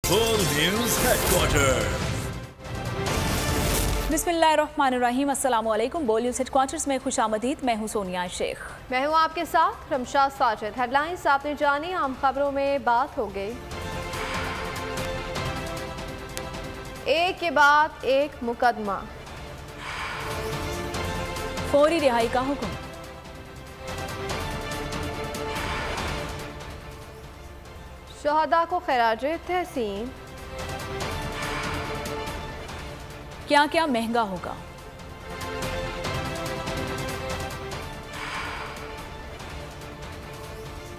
Full News Headquarters। बिस्मिल्लाहिर्रहमानिर्रहीम, अस्सलामु अलैकुम। बोल न्यूज़ हेडक्वार्टर्स में खुशामदीद। मैं हूं सोनिया शेख। मैं हूं आपके साथ रमशाद साजिद। हेडलाइंस आपने जानी, आम खबरों में बात हो गई। एक के बाद एक मुकदमा, फौरी रिहाई का हुक्म, शहदा को खैराजे तहसीन, क्या क्या महंगा होगा,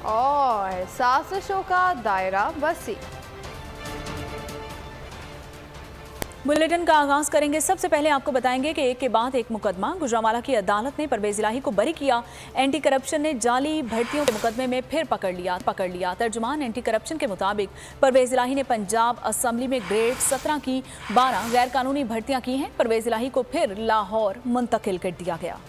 और साजिशों का दायरा वसी। बुलेटिन का आगाज करेंगे। सबसे पहले आपको बताएंगे कि एक के बाद एक मुकदमा। गुजरांवाला की अदालत ने परवेज इलाही को बरी किया। एंटी करप्शन ने जाली भर्तियों के मुकदमे में फिर पकड़ लिया। तर्जुमान एंटी करप्शन के मुताबिक परवेज इलाही ने पंजाब असेंबली में ग्रेड 17 की 12 गैर कानूनी भर्तियां की हैं। परवेज इलाही को फिर लाहौर मुंतकिल कर दिया गया।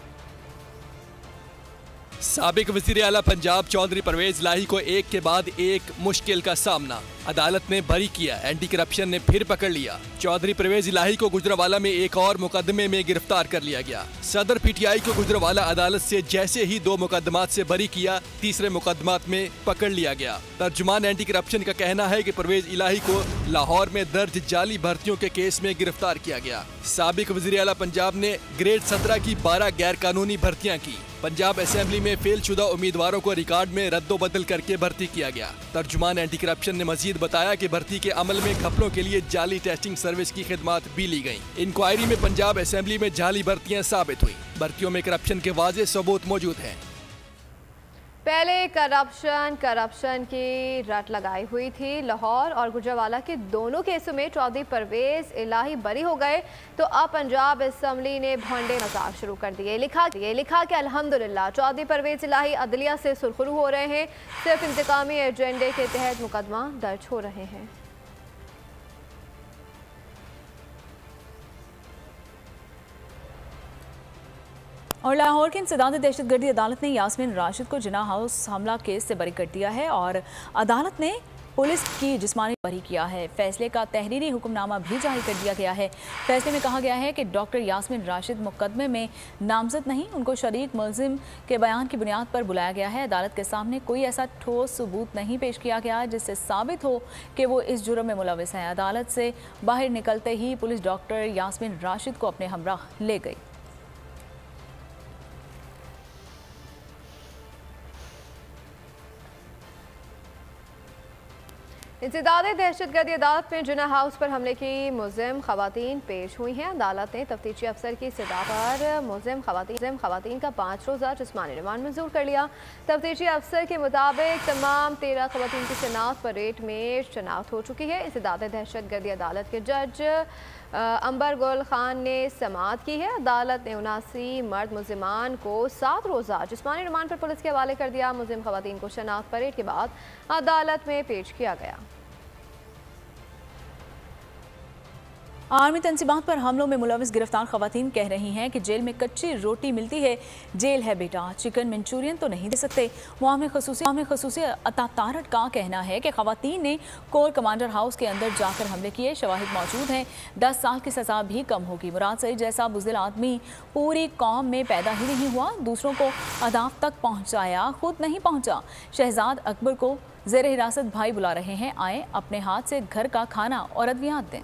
साबिक वज़ीर आला पंजाब चौधरी परवेज इलाही को एक के बाद एक मुश्किल का सामना। अदालत ने बरी किया, एंटी करप्शन ने फिर पकड़ लिया। चौधरी परवेज इलाही को गुजरांवाला में एक और मुकदमे में गिरफ्तार कर लिया गया। सदर पीटीआई को गुजरांवाला अदालत से जैसे ही 2 मुकदमात से बरी किया, तीसरे मुकदमात में पकड़ लिया गया। तर्जुमान एंटी करप्शन का कहना है कि परवेज इलाही को लाहौर में दर्ज जाली भर्तियों के केस में गिरफ्तार किया गया। साबिक वज़ीर आला पंजाब ने ग्रेड 17 की 12 गैर कानूनी भर्तियां की। पंजाब असेंबली में फेलशुदा उम्मीदवारों को रिकॉर्ड में रद्दोबदल करके भर्ती किया गया। तर्जुमान एंटी करप्शन ने मजीद बताया कि भर्ती के अमल में घपलों के लिए जाली टेस्टिंग सर्विस की खिदमात भी ली गयी। इंक्वायरी में पंजाब असेंबली में जाली भर्तियां साबित हुई। भर्तियों में करप्शन के वाज़ेह सबूत मौजूद हैं। पहले करप्शन की रट लगाई हुई थी। लाहौर और गुजरांवाला के दोनों केसों में चौधरी परवेज इलाही बरी हो गए, तो अब पंजाब असेंबली ने भंडे मजाक शुरू कर दिए। लिखा कि अल्हम्दुलिल्लाह चौधरी परवेज इलाही अदलिया से सुरखरू हो रहे हैं। सिर्फ इंतकामी एजेंडे के तहत मुकदमा दर्ज हो रहे हैं। और लाहौर की इंसदाद दहशतगर्दी अदालत ने यास्मीन राशिद को जिना हाउस हमला केस से बरी कर दिया है और अदालत ने पुलिस की जिस्मानी बरी किया है। फैसले का तहरीरी हुक्मनामा भी जारी कर दिया गया है। फैसले में कहा गया है कि डॉक्टर यास्मीन राशिद मुकदमे में नामजद नहीं, उनको शरीक मुलजिम के बयान की बुनियाद पर बुलाया गया है। अदालत के सामने कोई ऐसा ठोस सबूत नहीं पेश किया गया जिससे साबित हो कि वो इस जुर्म में मुलविस हैं। अदालत से बाहर निकलते ही पुलिस डॉक्टर यास्मीन राशिद को अपने हमराह ले गई। इंसदाद दहशतगर्दी अदालत में जिना हाउस पर हमले की मुलजिम खवातीन पेश हुई हैं। अदालत ने तफ्तीशी अफसर की इस्तदा पर मुलजिम खवातीन का 5 रोज़ा जिस्मानी रिमांड मंजूर कर लिया। तफ्तीशी अफसर के मुताबिक तमाम 13 खवातीन की शनाख्त परेड में शनाख्त हो चुकी है। इंसदाद दहशतगर्दी अदालत के जज अंबर गुल खान ने समाअत की है। अदालत ने 79 मर्द मुलजिमान को 7 रोज़ा जिस्मानी रिमांड पर पुलिस के हवाले कर दिया। मुलजिम खवातीन को शनाख्त परेड के बाद अदालत में पेश किया गया। आर्मी तंसीबात पर हमलों में मुलविस गिरफ्तार खवातीन कह रही हैं कि जेल में कच्ची रोटी मिलती है। जेल है बेटा, चिकन मंचूरियन तो नहीं दे सकते। मुआमे खसूसी अता तारट का कहना है कि खवातीन ने कोर कमांडर हाउस के अंदर जाकर हमले किए। शवाहिद मौजूद हैं। 10 साल की सज़ा भी कम होगी। मुराद सईद जैसा बुज़दिल आदमी पूरी कौम में पैदा ही नहीं हुआ, दूसरों को अहदाफ तक पहुँचाया, खुद नहीं पहुँचा। शहजाद अकबर को ज़ेर हिरासत भाई बुला रहे हैं, आए अपने हाथ से घर का खाना और अद्वियात दें।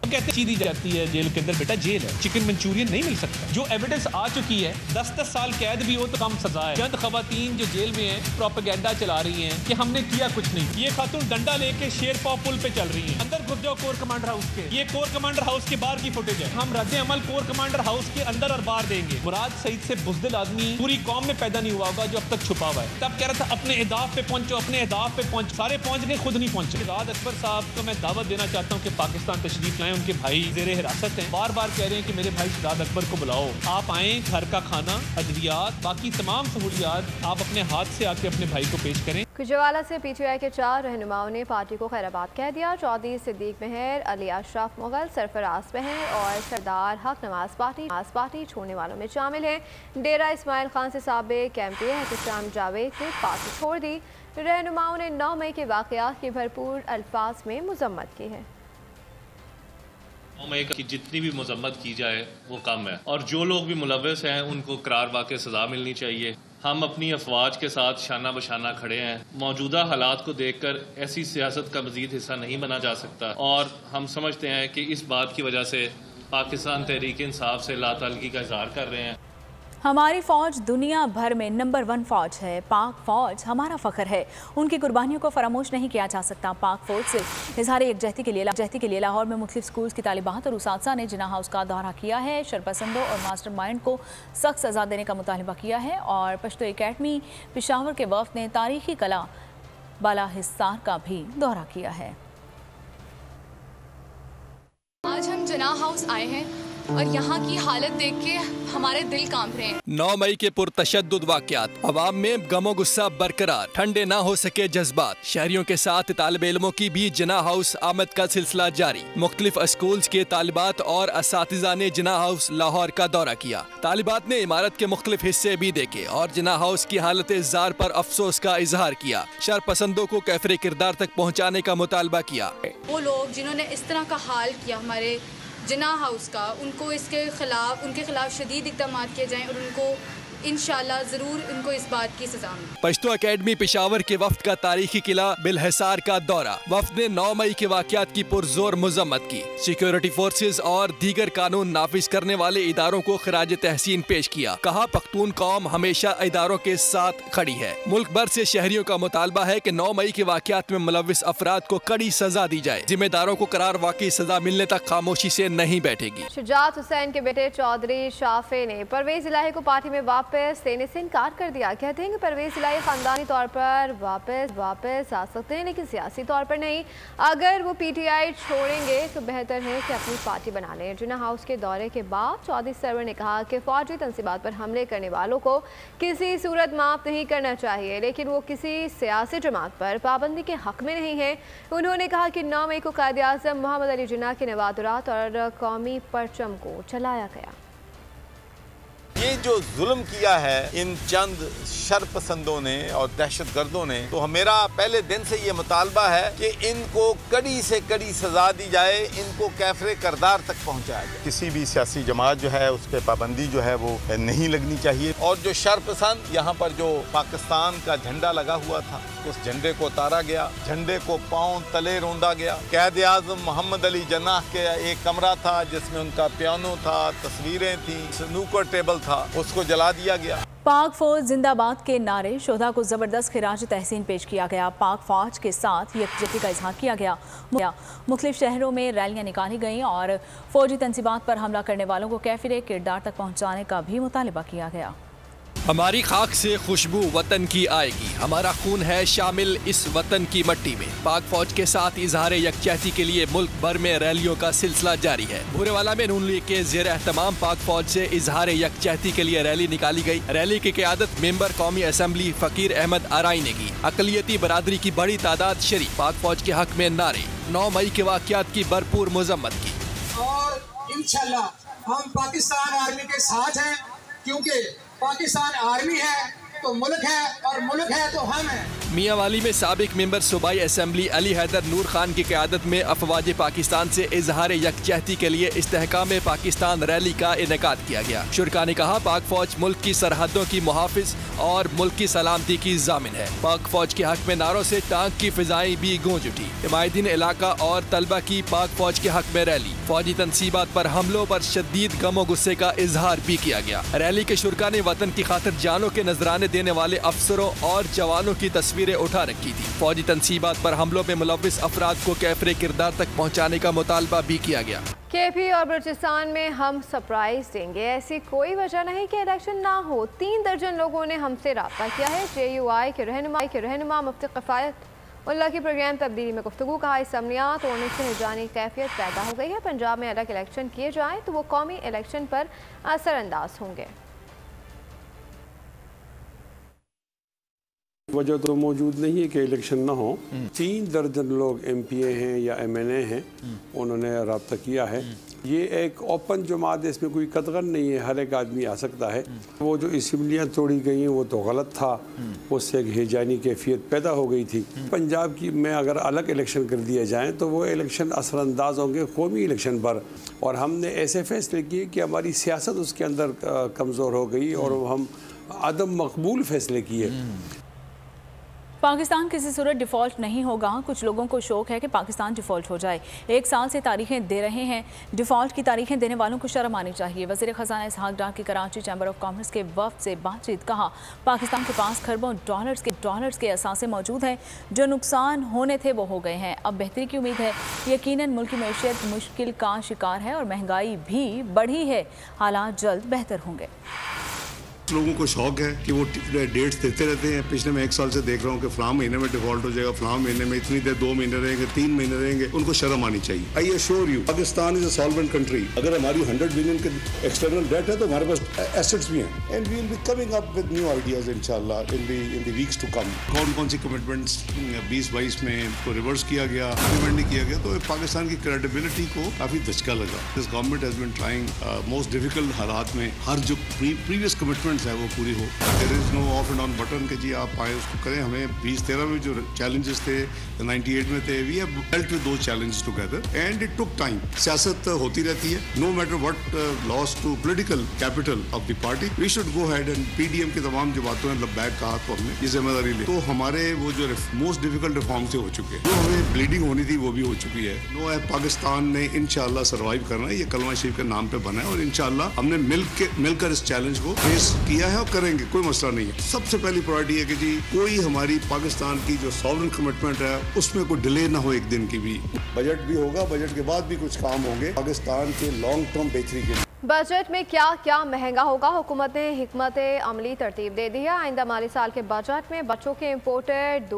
कहते दी जाती है जेल के अंदर, बेटा जेल है, चिकन मंचूरियन नहीं मिल सकता। जो एविडेंस आ चुकी है, 10-10 साल कैद भी हो तो कम सजा है। चंद खवातीन जो जेल में हैं प्रोपेगेंडा चला रही हैं कि हमने किया कुछ नहीं। ये खातून डंडा लेके शेरपाव पुल पे चल रही हैं। अंदर घुस जाओ कोर कमांडर हाउस के, ये कोर कमांडर हाउस के बाहर की फुटेज है। हम रद्द अमल कोर कमांडर हाउस के अंदर और बाहर देंगे। मुराद सईद से बुज़दिल आदमी पूरी कौम में पैदा नहीं हुआ होगा जो अब तक छुपा हुआ है। तब कह रहा था अपने अहदाफ पे पहुंचो, अपने अहदाफ पे पहुंच। सारे पहुंच गए, खुद नहीं पहुंचे। शहजाद अकबर साहब को मैं दावत देना चाहता हूँ कि पाकिस्तान तशरीफ लाएं। उनके भाई ज़ेरे हिरासत हैं, बार बार कह रहे हैं कि मेरे भाई शहजाद अकबर को बुलाओ। आप आए, घर का खाना, अद्वियात, बाकी तमाम सहूलियात आप अपने हाथ से आके अपने भाई को पेश करें। गुजरांवाला से पीटीआई के 4 रहनुमाओं ने पार्टी को खैराबाद कह दिया। चौधरी सिद्दीक मेहर, अली अशरफ मुगल, सरफराज मेहर और सरदार हक नवाज पार्टी छोड़ने वालों में शामिल हैं। डेरा इस्माइल खान से साबिक एमपी एहतशाम जावेद ने पार्टी छोड़ दी। रहनुमाओं ने 9 मई के वाक़यात की भरपूर अल्फाज में मजम्मत की है। 9 मई की जितनी भी मजम्मत की जाए वो कम है, और जो लोग भी मुलव्वस हैं उनको करार वाक़ई सज़ा मिलनी चाहिए। हम अपनी अफवाज के साथ शाना बशाना खड़े हैं। मौजूदा हालात को देखकर ऐसी सियासत का मज़ीद हिस्सा नहीं बना जा सकता, और हम समझते हैं कि इस बात की वजह से पाकिस्तान तहरीक इंसाफ से लाताल्गी का इजहार कर रहे हैं। हमारी फ़ौज दुनिया भर में नंबर 1 फ़ौज है। पाक फ़ौज हमारा फ़ख्र है। उनकी कुर्बानियों को फरामोश नहीं किया जा सकता। पाक फ़ौज से इज़हार यकजहती के लिए लाहौर में मुख्तलिफ स्कूल्स की तालिबात और उसातिज़ा ने जिन्ना हाउस का दौरा किया है। शरपसंदों और मास्टर माइंड को सख्त सज़ा देने का मुतालबा किया है। और पश्तो एकेडमी पेशावर के वफ़द ने तारीख़ी कला बाला हिस्सार का भी दौरा किया है। आज हम जिन्ना हाउस आए हैं और यहाँ की हालत देख के हमारे दिल कांप रहे हैं। 9 मई के पुरतशद्दुद वाक़यात, अवाम में गमो गुस्सा बरकरार, ठंडे ना हो सके जज्बात। शहरियों के साथ तालिबे इल्मों की भी जिन्ना हाउस आमद का सिलसिला जारी। मुख्तलिफ स्कूल्स के तालिबात और असातिज़ा ने जिन्ना हाउस लाहौर का दौरा किया। तालिबात ने इमारत के मुख्तलिफ हिस्से भी देखे और जिन्ना हाउस की हालत ज़ार पर अफसोस का इजहार किया। शरपसंदों को कैफरे किरदार तक पहुँचाने का मुतालबा किया। वो लोग जिन्होंने इस तरह का हाल किया हमारे जिन्ना हाउस का, उनको उनके खिलाफ शदीद इक़दाम किए जाएं और उनको इंशाअल्लाह ज़रूर उनको इस बात की सज़ा मिले। पश्तो एकेडमी पेशावर के वफ्द का तारीखी किला बिलहिसार का दौरा। वफ्द ने 9 मई के वाक़यात की पुरजोर मजम्मत की। सिक्योरिटी फोर्सेज और दीगर कानून नाफिज करने वाले इदारों को खिराज तहसीन पेश किया। कहा, पख्तून कौम हमेशा इदारों के साथ खड़ी है। मुल्क भर से शहरियों का मुतालबा है कि 9 मई के वाक़यात में मुलव्विस अफराद को कड़ी सजा दी जाए। जिम्मेदारों को करार वाकई सजा मिलने तक खामोशी से नहीं बैठेगी। शुजात हुसैन के बेटे चौधरी शाफे ने परवेज इलाही को पार्टी में वापस देने से इनकार कर दिया। कहते हैं कि परवेज इलाही खानदानी तौर पर वापस आ सकते हैं, लेकिन सियासी तौर पर नहीं। अगर वो पीटीआई छोड़ेंगे तो बेहतर है कि अपनी पार्टी बना लें। जिन्ना हाउस के दौरे के बाद चौधरी सरवर ने कहा कि फौजी तंसीबात पर हमले करने वालों को किसी सूरत माफ नहीं करना चाहिए, लेकिन वो किसी सियासी जमात पर पाबंदी के हक में नहीं है। उन्होंने कहा कि 9 मई को कायद आज़म मोहम्मद अली जिन्ना के नवादुरात और कौमी परचम को चलाया गया। ये जो जुल्म किया है इन चंद शरपसंदों ने और दहशत गर्दों ने, तो मेरा पहले दिन से ये मुतालबा है कि इनको कड़ी से कड़ी सजा दी जाए, इनको कैफरे किरदार तक पहुंचाया जाए। किसी भी सियासी जमात जो है उस पर पाबंदी जो है वो नहीं लगनी चाहिए। और जो शरपसंद यहाँ पर जो पाकिस्तान का झंडा लगा हुआ था, उस झंडे को उतारा गया, झंडे को पांव तले रौंदा गया। कायद आज़म मोहम्मद अली जिन्ना के एक कमरा था जिसमें उनका पियानो था, तस्वीरें थी, स्नूकर टेबल था, उसको जला दिया गया। पाक फौज जिंदाबाद के नारे शोधा को जबरदस्त खिराज तहसीन पेश किया गया। पाक फौज के साथ यकजहती का इजहार किया गया। मुख्तलिफ शहरों में रैलियां निकाली गईं और फौजी तंसीबात पर हमला करने वालों को कैफिरे किरदार तक पहुंचाने का भी मुतालबा किया गया। हमारी खाक से खुशबू वतन की आएगी, हमारा खून है शामिल इस वतन की मट्टी में। पाक फौज के साथ इजहार यकजहती के लिए मुल्क भर में रैलियों का सिलसिला जारी है। भूरेवाला में नून लीग के ज़ेर एहतमाम पाक फौज से इजहार यकजहती के लिए रैली निकाली गई। रैली की क़ियादत मेंबर कौमी असम्बली फ़कीर अहमद आराई ने की। अक़लियती बरादरी की बड़ी तादाद शरीक। पाक फौज के हक में नारे, 9 मई के वाक़यात की भरपूर मजम्मत की। और इंशाअल्लाह हम पाकिस्तान आर्मी के साथ हैं, क्योंकि पाकिस्तान आर्मी है तो मुल्क है और मुल्क है तो हम हैं। मियांवाली में साबिक मेंबर सूबाई असम्बली अली हैदर नूर खान की क़यादत में अफवाज पाकिस्तान से इजहार यकजहती के लिए इस्तेहकाम पाकिस्तान रैली का इनेकाद किया गया। शुरका ने कहा, पाक फौज मुल्क की सरहदों की मुहाफिज और मुल्क की सलामती की जामिन है। पाक फौज के हक में नारों से टांग की फिजाएं भी गूंज उठी। हिमायतीन इलाका और तलबा की पाक फौज के हक में रैली। फौजी तंसीबात पर हमलों पर शदीद गमो गुस्से का इजहार भी किया गया। रैली के शुरका ने वतन की खातिर जानों के नजराने देने वाले अफसरों और जवानों की तस्वीरें उठा रखी थी। फौजी तंसीबात पर हमलों में मुलव्विस अफराद को कैफरे किरदार तक पहुँचाने का मुतालबा भी किया गया। केपी और बलूचिस्तान में हम सरप्राइज देंगे, ऐसी कोई वजह नहीं कि इलेक्शन ना हो। 3 दर्जन लोगों ने हमसे रब्ता किया है। JUI के रहनुमा मुफ्ती किफायत उल्लाह की प्रोग्राम तब्दीली में गुफ्तगू। कहा, इस अमलियात होने से हिजानी कैफियत पैदा हो गई है। पंजाब में अलग इलेक्शन किए जाएँ तो वो कौमी इलेक्शन पर असरअंदाज होंगे। वजह तो मौजूद नहीं है कि इलेक्शन ना हो। 3 दर्जन लोग MPA हैं या MNA हैं, उन्होंने रब्ता किया है। ये एक ओपन जमात है, इसमें कोई कतगन नहीं है, हर एक आदमी आ सकता है। वो जो असम्बलियाँ तोड़ी गई हैं वो तो गलत था, उससे एक हिजानी कैफियत पैदा हो गई थी। पंजाब की में अगर अलग इलेक्शन कर दिए जाएँ तो वो इलेक्शन असरअंदाज होंगे कौमी इलेक्शन पर, और हमने ऐसे फैसले किए कि हमारी सियासत उसके अंदर कमज़ोर हो गई और हम आदम मकबूल फैसले किए। पाकिस्तान किसी सूरत डिफ़ॉल्ट नहीं होगा। कुछ लोगों को शौक है कि पाकिस्तान डिफ़ॉल्ट हो जाए। 1 साल से तारीखें दे रहे हैं। डिफ़ॉल्ट की तारीखें देने वालों को शर्म आनी चाहिए। वज़ीर ख़जाना इसहाक डार की कराची चैम्बर ऑफ कॉमर्स के वफ़द से बातचीत। कहा, पाकिस्तान के पास खरबों डॉलर्स के असासे मौजूद हैं। जो नुकसान होने थे वो हो गए हैं। अब बेहतरी की उम्मीद है। यकीनन मुल्क की मैशियत मुश्किल का शिकार है और महंगाई भी बढ़ी है। हालात जल्द बेहतर होंगे। लोगों को शौक है कि वो डेट्स देते रहते हैं। पिछले मैं 1 साल से देख रहा हूँ कि फलां महीने में डिफॉल्ट हो जाएगा, फलां महीने में इतनी देर 2 महीने रहेंगे, 3 महीने रहेंगे। उनको शर्म आनी चाहिए। I assure you, Pakistan is a solvent country. अगर हमारी 100 बिलियन के एक्सटर्नल डेट है तो हमारे पास एसेट्स भी हैं, and we will be coming up with new ideas इंशाल्लाह in the weeks to come. कौन सी कमिटमेंट्स 2022 में तो रिवर्स किया गया, इम्प्लीमेंट नहीं किया गया, तो पाकिस्तान की क्रेडिबिलिटी को काफी धचका लगा। This government has been trying most difficult हालात में हर जो प्रीवियस कमिटमेंट्स है वो पूरी हो। There is no off and on button कि जी आप आए उसको करें। हमें 2013 में जो चैलेंजेस थे, 98 में थे, we have dealt with those challenges together and it took time. सियासत होती रहती है, no matter what loss to political capital of the party, we should go ahead एंड PDM की तमाम जो बातों में लबैक कहा तो हमने ये जिम्मेदारी ली। तो हमारे वो जो मोस्ट डिफिकल्ट रिफॉर्म से हो चुके हैं, जो हमें ब्लीडिंग होनी थी वो भी हो चुकी है। नो है, पाकिस्तान ने इंशाल्लाह सर्वाइव करना है। ये कलमा शरीफ के नाम पे बना है और इंशाल्लाह हमने मिलकर इस चैलेंज को फेस किया है और करेंगे, कोई मसला नहीं है। सबसे पहली प्रायोरिटी है कि जी कोई हमारी पाकिस्तान की जो सॉवरेन कमिटमेंट है उसमें कोई डिले ना हो एक दिन की भी। बजट भी होगा, बजट के बाद भी कुछ काम होंगे पाकिस्तान के लॉन्ग टर्म बेहतरी के लिए। बजट में क्या क्या महंगा होगा, हुकूमत ने हिकमत अमली तरतीब दे दी है। आइंदा माली साल के बजट में बच्चों के इम्पोर्टेड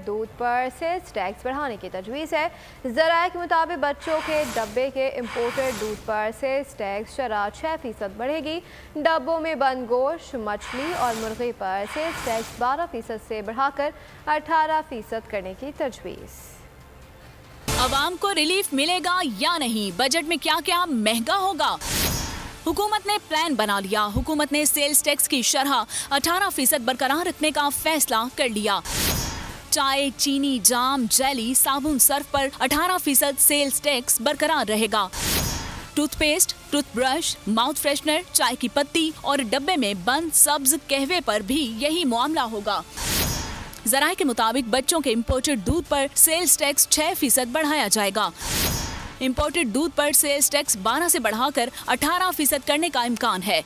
दूध पर सेल्स टैक्स बढ़ाने की तजवीज़ है। ज़राए के मुताबिक बच्चों के डब्बे के इम्पोर्टेड दूध पर सेल्स टैक्स शरह 6% बढ़ेगी। डब्बों में बंद गोश्त, मछली और मुर्गी पर सेल्स टैक्स 12% से बढ़ाकर 18% करने की तजवीज़। अवाम को रिलीफ मिलेगा या नहीं, बजट में क्या क्या महंगा होगा। हुकूमत ने प्लान बना लिया। हुकूमत ने सेल्स टैक्स की शरह 18% बरकरार रखने का फैसला कर लिया। चाय, चीनी, जाम, जेली, साबुन, सर्फ पर 18% सेल्स टैक्स बरकरार रहेगा। टूथपेस्ट, टूथब्रश, माउथ फ्रेशनर, चाय की पत्ती और डब्बे में बंद सब्ज कहवे पर भी यही मामला होगा। ज़राए के मुताबिक बच्चों के इम्पोर्टेड दूध पर सेल्स टैक्स 6% बढ़ाया जाएगा। इम्पोर्टेड दूध पर सेल्स टैक्स 12 से बढ़ाकर 18% करने का इम्कान है।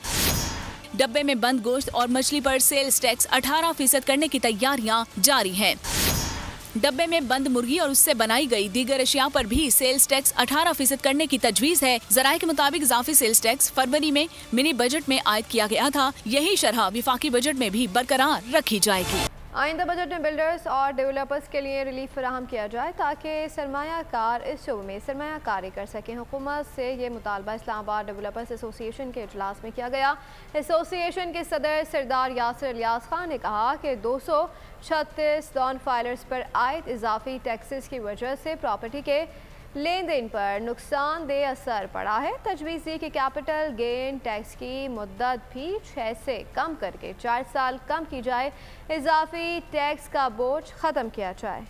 डब्बे में बंद गोश्त और मछली पर सेल्स टैक्स 18% करने की तैयारियां जारी हैं। डब्बे में बंद मुर्गी और उससे बनाई गई दीगर अशिया पर भी सेल्स टैक्स 18% करने की तजवीज़ है। ज़राए के मुताबिक इजाफी सेल्स टैक्स फरवरी में मिनी बजट में आयद किया गया था। यही शरह विफाकी बजट में भी बरकरार रखी जाएगी। आइंदा बजट में बिल्डर्स और डेवलपर्स के लिए रिलीफ फराहम किया जाए ताकि सरमायाकार इस शोबे में सरमायाकारी कर सकें। हुकूमत से ये मुतालबा इस्लामाबाद डेवलपर्स एसोसिएशन के इजलास में किया गया। एसोसिएशन के सदर सरदार यासिर इलियास खान ने कहा कि 236 नॉन फाइलर्स पर आयद इजाफी टैक्सेस की वजह से प्रॉपर्टी के लेन देन पर नुकसानदेह असर पड़ा है। तजवीज़ दी कि कैपिटल गेन टैक्स की मुद्दत भी 6 से कम करके 4 साल कम की जाए। इजाफी टैक्स का बोझ ख़त्म किया जाए।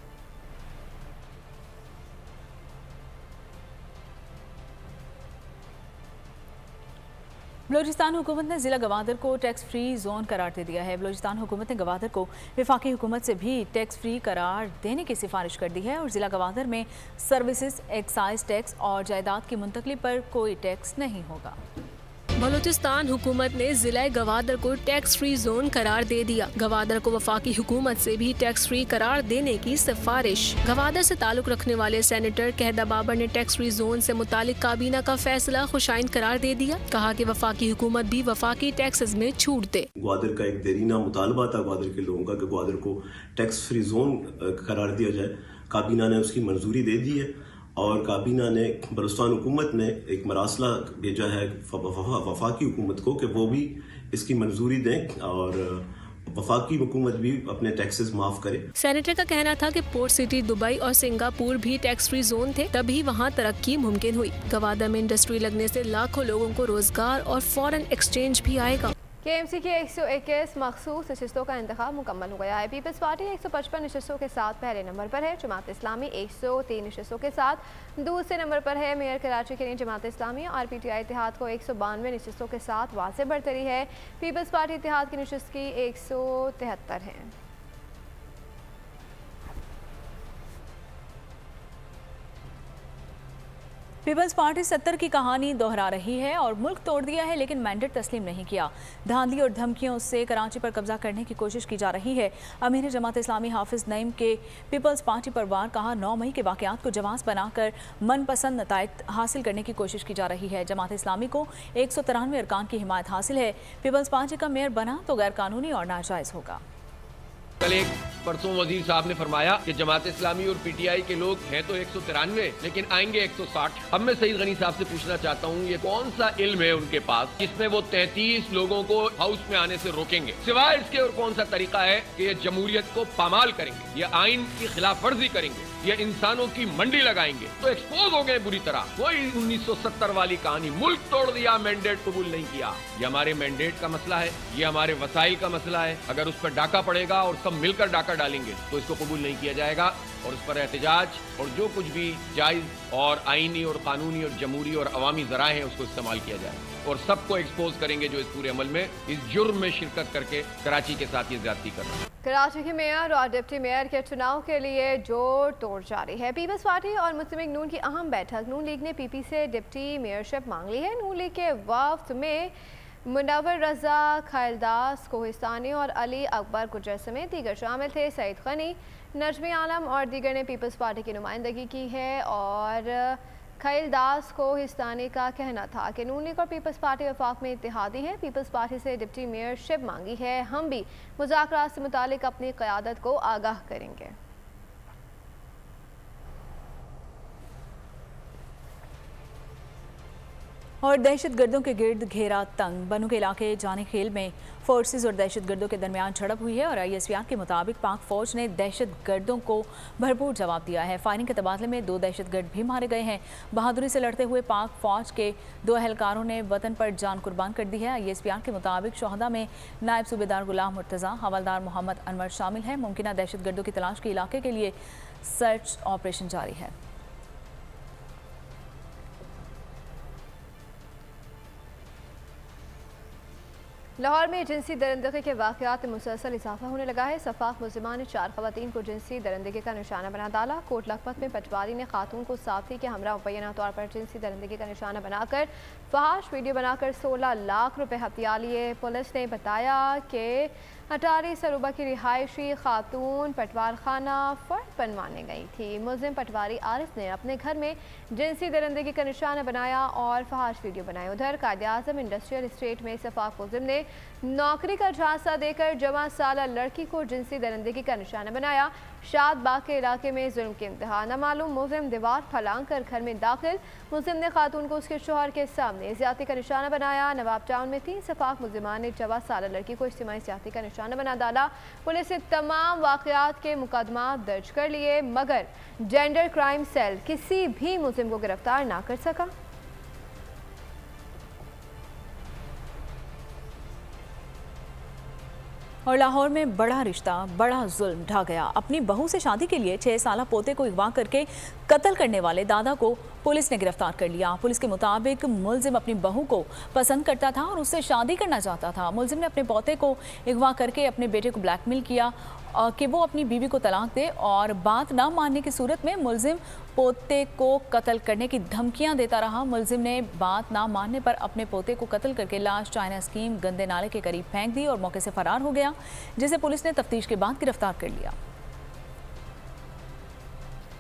बलूचिस्तान हुकूमत ने ज़िला गवादर को टैक्स फ्री जोन करार दे दिया है। बलूचिस्तान हुकूमत ने गवादर को वफाकी हुकूमत से भी टैक्स फ्री करार देने की सिफारिश कर दी है और ज़िला गवादर में सर्विसेज, एक्साइज टैक्स और जायदाद की मुंतकली पर कोई टैक्स नहीं होगा। बलूचिस्तान हुकूमत ने जिला गवादर को टैक्स फ्री जोन करार दे दिया। गवादर को वफाकी हुकूमत से भी टैक्स फ्री करार देने की सिफारिश। गवादर से ताल्लुक रखने वाले सेनेटर कहदा बाबर ने टैक्स फ्री जोन से मुतालिक काबीना का फैसला खुशाइन करार दे दिया। कहा कि वफाकी हुकूमत भी वफाकी टैक्सेस में छूट दे। ग्वादर का एक देरीना मुतालबा था ग्वादर के लोगों का कि ग्वादर को टैक्स फ्री जोन करार दिया जाए। काबीना ने उसकी मंजूरी दे दी है और काबीना ने बलूचिस्तान हुकूमत ने एक मरासला भेजा है वफाकी हुकूमत को कि वो भी इसकी मंजूरी दें और वफाकी हुकूमत भी अपने टैक्सेस माफ करे। सेनेटर का कहना था कि पोर्ट सिटी दुबई और सिंगापुर भी टैक्स फ्री जोन थे, तभी वहाँ तरक्की मुमकिन हुई। गवादर में इंडस्ट्री लगने से लाखों लोगों को रोजगार और फॉरेन एक्सचेंज भी आएगा। KMC की 121 मखसूस नशिस्तों का इंतखाब मुकम्मल हो गया है। पीपल्स पार्टी 155 नशिस्तों के साथ पहले नंबर पर है। जमात इस्लामी 103 नशिस्तों के साथ दूसरे नंबर पर है। मेयर कराची के लिए जमात इस्लामी और PTI इत्तेहाद को 192 नशिस्तों के साथ वाज़ेह बढ़तरी है। पीपल्स पार्टी इत्तेहाद की नशिस्त की 173 है। पीपल्स पार्टी 70 की कहानी दोहरा रही है और मुल्क तोड़ दिया है लेकिन मैंडेट तस्लीम नहीं किया। धांधली और धमकियों से कराची पर कब्जा करने की कोशिश की जा रही है। अमीर जमात इस्लामी हाफिज नईम के पीपल्स पार्टी पर वार कहा 9 मई के वाक़यात को जवाब बनाकर मनपसंद नताइज हासिल करने की कोशिश की जा रही है। जमात इस्लामी को 193 अरकान की हिमायत हासिल है। पीपल्स पार्टी का मेयर बना तो गैर कानूनी और नाजायज़ होगा। कल एक परसों वजीर साहब ने फरमाया कि जमात इस्लामी और PTI के लोग हैं तो 193 लेकिन आएंगे 160। अब मैं सईद गनी साहब से पूछना चाहता हूँ ये कौन सा इल्म है उनके पास जिसमें वो 33 लोगों को हाउस में आने से रोकेंगे? सिवाय इसके और कौन सा तरीका है कि ये जमहूरियत को पामाल करेंगे, ये आइन की खिलाफ वर्जी करेंगे, ये इंसानों की मंडी लगाएंगे? तो एक्सपोज हो गए बुरी तरह। कोई 1970 वाली कहानी, मुल्क तोड़ दिया, मैंडेट कबूल नहीं किया। ये हमारे मैंडेट का मसला है, ये हमारे वसाइल का मसला है। अगर उस पर डाका पड़ेगा और सब मिलकर डाका डालेंगे तो इसको कबूल नहीं किया जाएगा और उस पर एहतजाज और जो कुछ भी जायज और आईनी और कानूनी और जमहूरी और अवामी ज़राए हैं उसको इस्तेमाल किया जाएगा और सबको एक्सपोज करेंगे जो इस पूरे अमल में इस जुर्म में शिरकत करके कराची के साथ ये ज्यादती कर रहे हैं। कराची के मेयर और डिप्टी मेयर के चुनाव के लिए जोर तोड़ जारी है। पीपल्स पार्टी और मुस्लिम लीग नून की अहम बैठक। नून लीग ने PP से डिप्टी मेयरशिप मांग ली है। नून लीग के वफ्द में मुनव्वर रजा, खैलदास कोहिस्तानी और अली अकबर गुजर समेत दीगर शामिल थे। सईद गनी, नजमी आलम और दीगर ने पीपल्स पार्टी की नुमाइंदगी की है और खैलदास कोहिस्तानी का कहना था कि नून लीग और पीपल्स पार्टी वफाक में इत्तेहादी हैं। पीपल्स पार्टी से डिप्टी मेयरशिप मांगी है। हम भी मुज़ाकरात से मुतालिक अपनी क़यादत को आगाह करेंगे। और दहशतगर्दों के गिर्द घेरा तंग। बनू के इलाके जाने खेल में फोर्सेस और दहशतगर्दों के दरमियान झड़प हुई है और ISPR के मुताबिक पाक फौज ने दहशतगर्दों को भरपूर जवाब दिया है। फायरिंग के तबादले में 2 दहशतगर्द भी मारे गए हैं। बहादुरी से लड़ते हुए पाक फौज के 2 एहलकारों ने वतन पर जान कुर्बान कर दी है। ISPR के मुताबिक शोहदा में नायब सूबेदार गुलाम मुर्तज़ा, हवलदार मोहम्मद अनवर शामिल हैं। मुमकिन दहशतगर्दों की तलाश के इलाके के लिए सर्च ऑपरेशन जारी है। लाहौर में जिनसी दरिंदगी के वाक़यात में मुसलसल इजाफा होने लगा है। सफाक मुल्ज़िमान ने 4 ख़वातीन को जिनसी दरिंदगी का निशाना बना डाला। कोट लखपत में पटवारी ने खातून को साथी के हमरा मुबैना तौर पर जिनसी दरिंदगी का निशाना बनाकर फहाश वीडियो बनाकर 16 लाख रुपए हथिया लिए। पुलिस ने बताया कि अटारी सरूबा की रिहायशी खातून पटवार खाना फर्द बनवाने गई थी। मुल्ज़िम पटवारी आरिफ ने अपने घर में जिनसी दरिंदगी का निशाना बनाया और फहाश वीडियो बनाए। उधर कायद-ए-आज़म इंडस्ट्रियल इस्टेट में सफाक मुल्ज़िम ने नौकरी का झांसा देकर जवां साला लड़की को जिनसी दरिंदगी का निशाना बनाया। शाद बाग के इलाके में जुल्म की इंतहा। नामालूम मुल्ज़िम दीवार फलांग कर घर में दाखिल। मुल्ज़िम ने खातून को उसके शोहर के सामने ज़्यादती का निशाना बनाया। नवाब टाउन में 3 सफाक मुल्ज़िमान ने जवां साला लड़की को इज्तिमाई ज़्यादती का निशाना बना डाला। पुलिस ने तमाम वाक़यात के मुकदमा दर्ज कर लिए मगर जेंडर क्राइम सेल किसी भी मुल्ज़िम को गिरफ्तार ना कर सका। और लाहौर में बड़ा रिश्ता, बड़ा जुल्म ढा गया। अपनी बहू से शादी के लिए 6 साला पोते को अगवा करके कत्ल करने वाले दादा को पुलिस ने गिरफ्तार कर लिया। पुलिस के मुताबिक मुल्जिम अपनी बहू को पसंद करता था और उससे शादी करना चाहता था। मुल्जिम ने अपने पोते को अगवा करके अपने बेटे को ब्लैकमेल किया कि वो अपनी बीवी को तलाक दे और बात ना मानने की सूरत में मुल्जिम पोते को कत्ल करने की धमकियां देता रहा। मुल्जिम ने बात ना मानने पर अपने पोते को कत्ल करके लाश चाइना स्कीम गंदे नाले के करीब फेंक दी और मौके से फरार हो गया, जिसे पुलिस ने तफ्तीश के बाद गिरफ्तार कर लिया।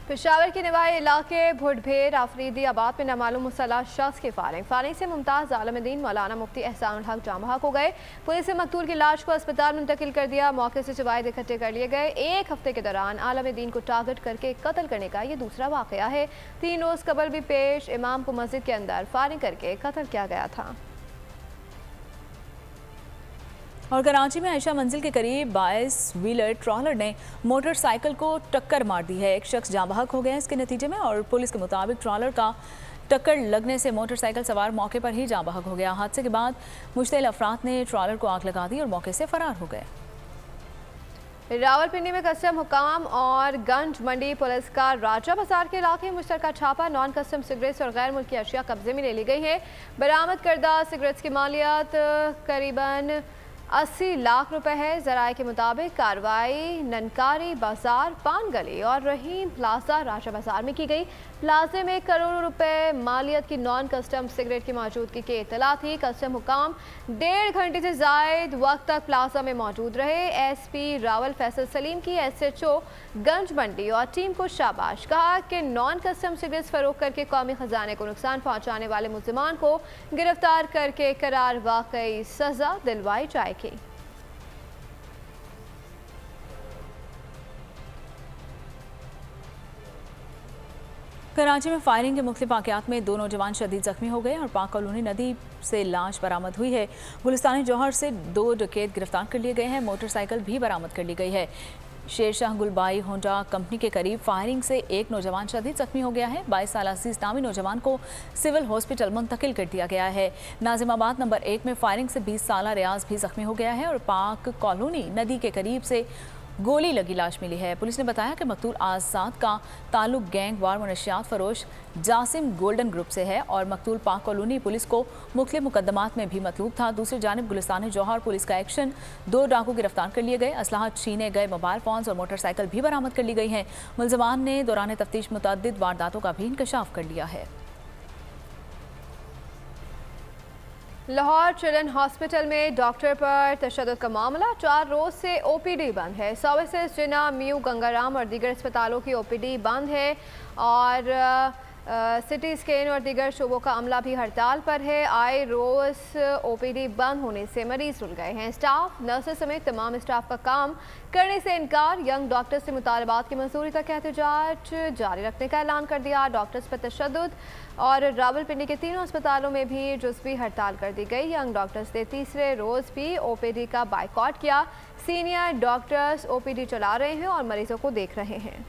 पेशावर के नवाई इलाके भुटभेर आफरीदी आबाद में नामालूम मुसल्लह शख्स की फायरिंग से मुमताज़ आलमदीन मौलाना मुफ्ती एहसान हक जामहक हो गए। पुलिस ने मकतूल की लाश को अस्पताल मुंतकिल कर दिया। मौके से शवाहिद इकट्ठे कर लिए गए। 1 हफ्ते के दौरान आलमदीन को टारगेट करके कत्ल करने का ये दूसरा वाक़या है। 3 रोज़ कबल भी पेश इमाम को मस्जिद के अंदर फायरिंग करके कत्ल किया गया था। और कराची में आयशा मंजिल के करीब 22 व्हीलर ट्रॉलर ने मोटरसाइकिल को टक्कर मार दी है। एक शख्स जाँ बहक हो गया इसके नतीजे में, और पुलिस के मुताबिक ट्रॉलर का टक्कर लगने से मोटरसाइकिल सवार मौके पर ही जाँ बहक हो गया। हादसे के बाद मुश्तइल अफराद ने ट्रॉलर को आग लगा दी और मौके से फरार हो गए। रावलपिंडी में कस्टम हुकाम और गंज मंडी पुलिस का राजा बाजार के इलाके में मुश्तरका छापा। नॉन कस्टम सिगरेट्स और गैर मुल्की अशिया कब्जे में ले ली गई है। बरामद करदा सिगरेट्स की मालियत करीबन 80 लाख रुपए है। जराये के मुताबिक कार्रवाई ननकारी बाजार, पान गली और रहीम प्लाजा राजा बाजार में की गई। प्लाजे में करोड़ों रुपए मालियत की नॉन कस्टम सिगरेट की मौजूदगी की इत्तला थी। कस्टम हुकाम 1.5 घंटे से जायद वक्त तक प्लाजा में मौजूद रहे। SP रावल फैसल सलीम की SHO गंज मंडी और टीम को शाबाश, कहा कि नॉन कस्टम सिगरेट्स फरोख्त करके कौमी खजाने को नुकसान पहुँचाने वाले मुल्जिमान को गिरफ्तार करके करार वाकई सजा दिलवाई जाएगी। कराची में फायरिंग के मुख्तलिफ वाक़यात में 2 नौजवान शदीद जख्मी हो गए और पाक कॉलोनी नदी से लाश बरामद हुई है। गुलिस्तानी जौहर से 2 डकैत गिरफ्तार कर लिए गए हैं। मोटरसाइकिल भी बरामद कर ली गई है। शेरशाह गुलबाई होंडा कंपनी के करीब फायरिंग से एक नौजवान शदीद जख्मी हो गया है। 22 साल अजीज नामी नौजवान को सिविल हॉस्पिटल मुंतकिल कर दिया गया है। नाजिमाबाद नंबर 1 में फायरिंग से 20 साल रियाज भी जख्मी हो गया है और पाक कॉलोनी नदी के करीब से गोली लगी लाश मिली है। पुलिस ने बताया कि मकतूल आज़ाद का ताल्लुक गैंग वार मनशियात फरोश जासिम गोल्डन ग्रुप से है और मकतूल पाक कॉलोनी पुलिस को मुख्तलिफ मुकदमात में भी मतलूब था। दूसरी जानिब गुलिस्तानी जौहर पुलिस का एक्शन, 2 डाकू गिरफ्तार कर लिए गए। असलाह छीने गए मोबाइल फोन्स और मोटरसाइकिल भी बरामद कर ली गई हैं। मुल्ज़िमान ने दौरान तफ्तीश मुतअद्दिद वारदातों का भी इंकशाफ कर लिया है। लाहौर चिल्ड्रन हॉस्पिटल में डॉक्टर पर तशद्दुद का मामला, 4 रोज से OPD बंद है। सर्विसेज जिना, म्यू, गंगाराम और दीगर अस्पतालों की OPD बंद है और सिटी स्कैन और दीगर शोबों का अमला भी हड़ताल पर है। आए रोज OPD बंद होने से मरीज रुल गए हैं। स्टाफ, नर्सेस समेत तमाम स्टाफ का काम करने से इनकार। यंग डॉक्टर्स से मुतालबात की मंजूरी तक एहतजाज जारी रखने का ऐलान कर दिया। डॉक्टर्स पर तशद्दुद और रावलपिंडी के 3 अस्पतालों में भी जुज़वी हड़ताल कर दी गई। यंग डॉक्टर्स ने तीसरे रोज़ भी OPD का बाइकॉट किया। सीनियर डॉक्टर्स OPD चला रहे हैं और मरीजों को देख रहे हैं।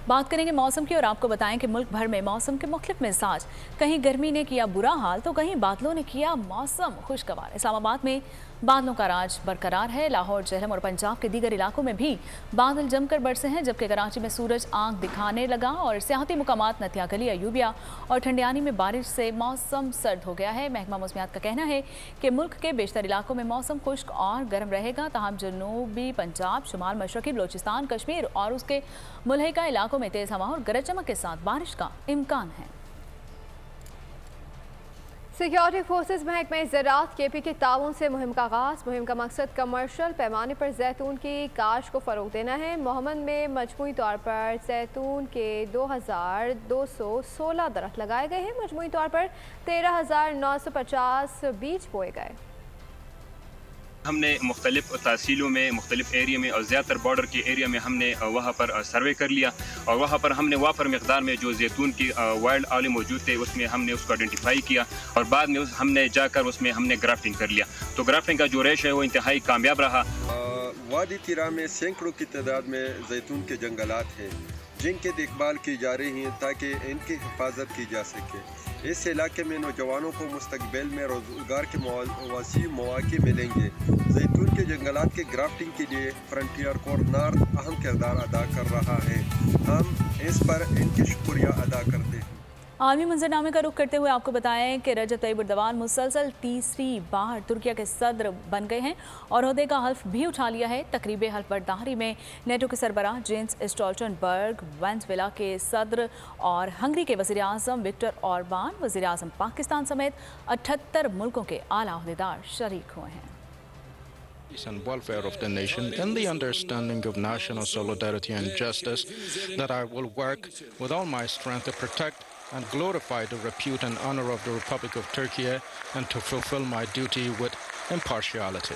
बात करेंगे मौसम की और आपको बताएं कि मुल्क भर में मौसम के मुख्तलिफ मिजाज, कहीं गर्मी ने किया बुरा हाल तो कहीं बादलों ने किया मौसम खुशगवार। इस्लामाबाद में बादलों का राज बरकरार है। लाहौर, जहलम और पंजाब के दीगर इलाकों में भी बादल जमकर बरसे हैं, जबकि कराची में सूरज आंख दिखाने लगा और सियाहती मुकामात नतिया गली, अयूबिया और ठंडियानी में बारिश से मौसम सर्द हो गया है। महकमा मौसमियात का कहना है कि मुल्क के बेशतर इलाकों में मौसम खुश्क और गर्म रहेगा, ताहम जनूबी पंजाब, शुमाल मशरकी बलोचिस्तान, कश्मीर और उसके मुल्हिका इलाकों में तेज हवा और गरज चमक के साथ बारिश का इम्कान है। सिक्योरिटी फोर्सेज महकमा ज़राअत KP के ताउन से मुहिम का आगाज़। मुहिम का मकसद कमर्शियल पैमाने पर जैतून की काश्त को फ़रोग़ देना है। मोहम्मद में मजमूई तौर पर जैतून के 2216 दरख्त लगाए गए हैं। मजमूई तौर पर 13,950 बीज बोए गए। हमने मुख्तलिफ तहसीलों में, मुख्तलिफ एरिया में और ज़्यादातर बॉर्डर के एरिया में हमने वहाँ पर सर्वे कर लिया और वहाँ पर हमने वाफर मकदार में जो जैतून की वाइल्ड आले मौजूद थे उसमें हमने उसको आइडेंटिफाई किया और बाद में हमने जाकर उसमें हमने ग्राफ्टिंग कर लिया। तो ग्राफ्टिंग का जो रेश है वो इंतहाई कामयाब रहा। वादी तिरा में सैकड़ों की तादाद में जैतून के जंगलात हैं जिनकी देखभाल की जा रही है ताकि इनकी हिफाजत की जा सके। इस इलाके में नौजवानों को मुस्तकबिल में रोजगार के वसीअ मौके मिलेंगे। जैतून के जंगलात के ग्राफ्टिंग के लिए फ्रंटियर कोर नॉर्थ अहम किरदार अदा कर रहा है। हम इस पर इनकी शुक्रिया अदा करते हैं। आलमी मंजरनामे का रुख करते हुए आपको बताएं कि रजब तैयब एर्दोगान मुसलसल तीसरी बार तुर्किया के सदर बन गए हैं और ओहदे का हल्फ भी उठा लिया है। तकरीब हल्फ बर्दारी में नेटो के सरबराह जेंस स्टोल्टनबर्ग, वेनेजुएला के सदर और हंगरी के वज़ीर आज़म विक्टर ऑरबान, वज़ीर आज़म पाकिस्तान समेत 78 मुल्कों के आला ओहदेदार शरीक हुए हैं। Peace and welfare of the nation and the understanding of national solidarity and justice, that I will work with all my strength to protect and glorify the repute and honor of the Republic of Turkey and to fulfill my duty with impartiality.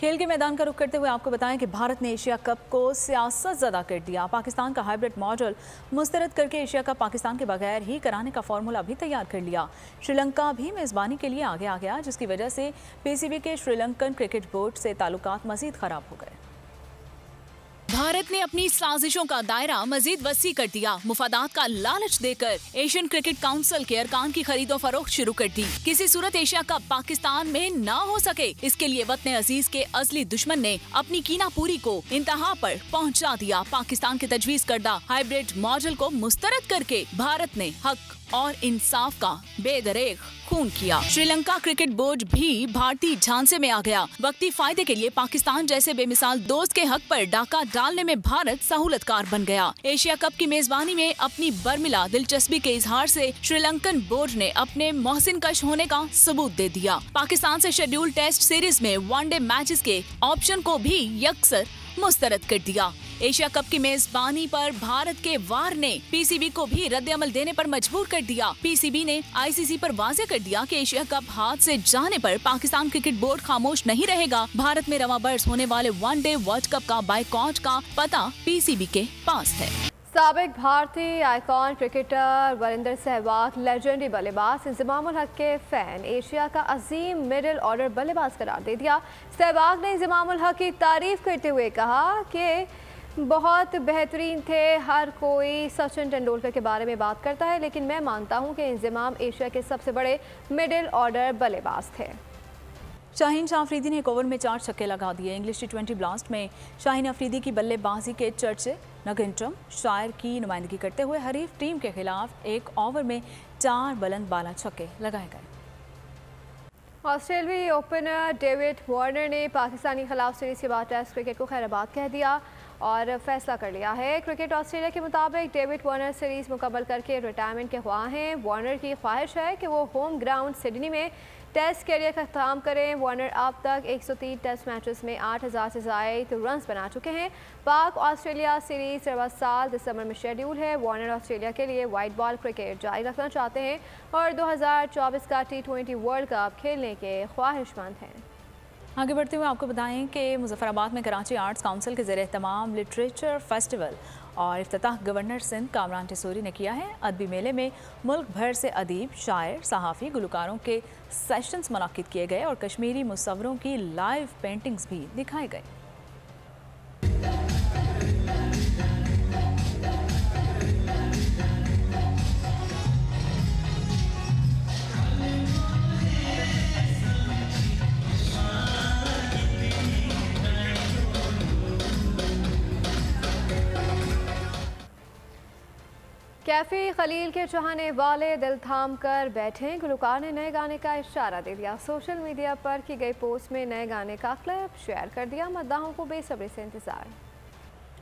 खेल के मैदान का रुख करते हुए आपको बताएं कि भारत ने एशिया कप को सियासत ज़दा कर दिया। पाकिस्तान का हाइब्रिड मॉडल मुस्तरद करके एशिया कप पाकिस्तान के बगैर ही कराने का फॉर्मूला भी तैयार कर लिया। श्रीलंका भी मेज़बानी के लिए आगे आ गया, जिसकी वजह से पीसीबी के श्रीलंकन क्रिकेट बोर्ड से ताल्लुकात मजीद खराब हो गए। भारत ने अपनी साजिशों का दायरा मजीद वसी कर दिया। मुफादात का लालच देकर एशियन क्रिकेट काउंसिल के अरकान की खरीदो फरोख्त शुरू कर दी। किसी सूरत एशिया कप पाकिस्तान में ना हो सके, इसके लिए वतन अजीज के असली दुश्मन ने अपनी कीनापूरी को इंतहा पर पहुंचा दिया। पाकिस्तान के तजवीज करदा हाइब्रिड मॉडल को मुस्तरद करके भारत ने हक और इंसाफ का बेदरेग खून किया। श्रीलंका क्रिकेट बोर्ड भी भारतीय झांसे में आ गया। वक्ती फायदे के लिए पाकिस्तान जैसे बेमिसाल दोस्त के हक पर डाका डालने में भारत सहूलतकार बन गया। एशिया कप की मेजबानी में अपनी बर्मिला दिलचस्पी के इजहार से श्रीलंकन बोर्ड ने अपने मोहसिन कश होने का सबूत दे दिया। पाकिस्तान से शेड्यूल टेस्ट सीरीज में वनडे मैचेस के ऑप्शन को भी यकसर मुस्तरद कर दिया। एशिया कप की मेजबानी पर भारत के वार ने पीसीबी को भी रद्द-ए-अमल देने पर मजबूर कर दिया। पीसीबी ने आईसीसी पर वाज़ेह कर दिया कि एशिया कप हाथ से जाने पर पाकिस्तान क्रिकेट बोर्ड खामोश नहीं रहेगा। भारत में रवा बरस होने वाले वनडे वर्ल्ड कप का बायकॉट का पता पीसीबी के पास है। साबिक भारतीय icon cricketer Varinder Sehwag legendary बल्लेबाज इंजमामुल हक के फैन एशिया का अजीम मिडिल ऑर्डर बल्लेबाज करार दे दिया। सहवाग ने इंजमामुल हक की तारीफ करते हुए कहा कि बहुत बेहतरीन थे। हर कोई सचिन तेंदुलकर के बारे में बात करता है, लेकिन मैं मानता हूं कि इंजमाम एशिया के सबसे बड़े मिडिल ऑर्डर बल्लेबाज थे। शाहीन शाह अफरीदी ने एक ओवर में 4 छक्के लगा दिए। इंग्लिश T20 ब्लास्ट में शाहीन अफरीदी की बल्लेबाजी के चर्चे नगिनटम शायर की नुमाइंदगी करते हुए हरीफ टीम के खिलाफ एक ओवर में 4 बुलंद बाला छक्के लगाए गए। ऑस्ट्रेलियाई ओपनर डेविड वार्नर ने पाकिस्तानी खिलाफ सीरीज के बाद टेस्ट क्रिकेट को खैराबाद कह दिया और फैसला कर लिया है। क्रिकेट ऑस्ट्रेलिया के मुताबिक डेविड वार्नर सीरीज मुकम्मल करके रिटायरमेंट के ख्वाह हैं। वार्नर की ख्वाहिश है कि वो होम ग्राउंड सिडनी में टेस्ट कैरियर का अख्ताम करें। वार्नर अब तक 103 टेस्ट मैचेस में 8000 से ज़ायद रन्स बना चुके हैं। पाक ऑस्ट्रेलिया सीरीज हर साल दिसंबर में शेड्यूल है। वार्नर ऑस्ट्रेलिया के लिए वाइट बॉल क्रिकेट जारी रखना चाहते हैं और 2024 का T20 वर्ल्ड कप खेलने के ख्वाहिशमंद हैं। आगे बढ़ते हुए आपको बताएं कि मुजफ्फराबाद में कराची आर्ट्स काउंसिल के ज़ेरे एहतमाम लिटरेचर फेस्टिवल और इफ्तिताह गवर्नर सिंध कामरान टिसूरी ने किया है। अदबी मेले में मुल्क भर से अदीब, शायर, सहाफ़ी, गुलकारों के सेशंस मुनक्किद किए गए और कश्मीरी मुसव्वरों की लाइव पेंटिंग्स भी दिखाई गई। कैफी खलील के चाहने वाले दिल थाम कर बैठे। गुलकार ने नए गाने का इशारा दे दिया। सोशल मीडिया पर की गई पोस्ट में नए गाने का क्लिप शेयर कर दिया। मद्दाहों को बेसब्री से इंतजार।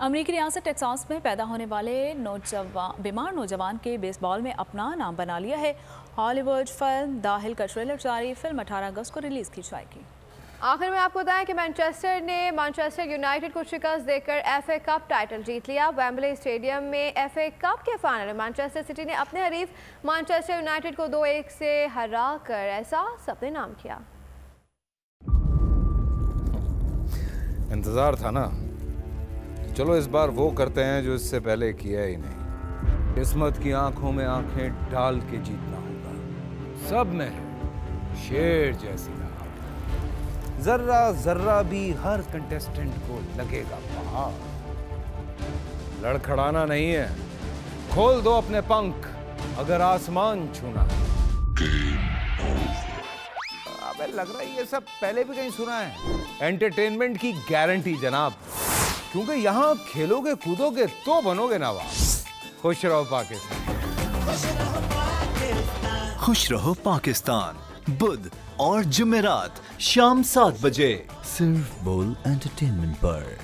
अमेरिकी रियासत टेक्सास में पैदा होने वाले बीमार नौजवान के बेसबॉल में अपना नाम बना लिया है। हॉलीवुड फिल्म द हिल का ट्रेलर जारी। फिल्म 18 अगस्त को रिलीज की जाएगी। आखिर में आपको बताएं कि मैनचेस्टर ने मैनचेस्टर यूनाइटेड को शिकस्त देकर FA कप टाइटल जीत लिया। वेम्बले स्टेडियम में FA कप के फाइनल में मैनचेस्टर सिटी ने अपने हरीफ मैनचेस्टर यूनाइटेड को 2-1 से हरा कर ऐसा अपने नाम किया। इंतजार था ना, चलो इस बार वो करते हैं जो इससे पहले किया ही नहीं। किस्मत की आंखों में आंखें डाल के जीतना होगा। सब में शेर जैसी जर्रा जर्रा भी हर कंटेस्टेंट को लगेगा पहाड़। लड़खड़ाना नहीं है, खोल दो अपने पंख अगर आसमान छूना। अबे लग रहा है ये सब पहले भी कहीं सुना है। एंटरटेनमेंट की गारंटी जनाब, क्योंकि यहाँ खेलोगे कूदोगे तो बनोगे नवाब। खुश रहो पाकिस्तान। खुश रहो पाकिस्तान बुध और जुमेरात शाम 7 बजे सिर्फ बोल एंटरटेनमेंट पर।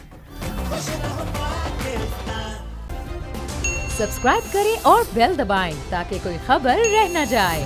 सब्सक्राइब करें और बेल दबाएं ताकि कोई खबर रह न जाए।